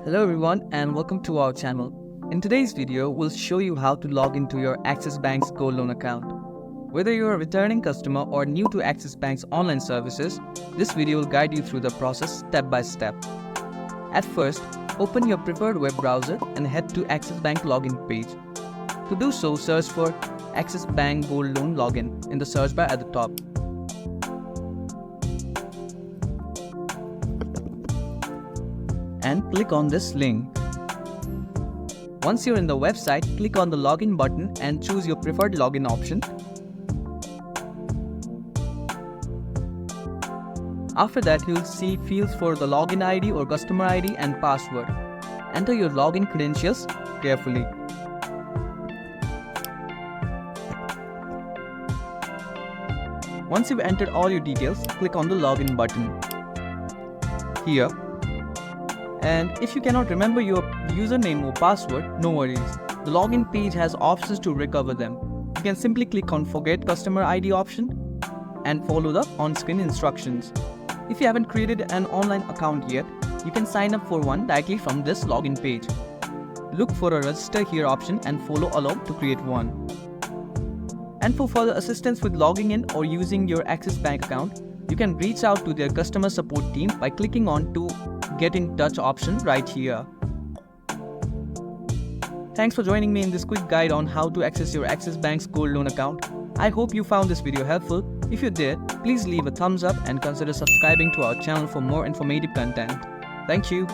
Hello everyone and welcome to our channel. In today's video, we'll show you how to log into your Axis Bank's Gold Loan account. Whether you're a returning customer or new to Axis Bank's online services, this video will guide you through the process step by step. At first, open your preferred web browser and head to Axis Bank login page. To do so, search for Axis Bank Gold Loan Login in the search bar at the top. And click on this link. Once you're in the website, click on the login button and choose your preferred login option. After that, you'll see fields for the login ID or customer ID and password. Enter your login credentials carefully. Once you've entered all your details, click on the login button here. And if you cannot remember your username or password, no worries. The login page has options to recover them. You can simply click on Forget Customer ID option and follow the on-screen instructions. If you haven't created an online account yet, you can sign up for one directly from this login page. Look for a Register Here option and follow along to create one. And for further assistance with logging in or using your Axis Bank account, you can reach out to their customer support team by clicking on to Get in Touch option right here. Thanks for joining me in this quick guide on how to access your Axis Bank's Gold Loan account. I hope you found this video helpful. If you did, please leave a thumbs up and consider subscribing to our channel for more informative content. Thank you.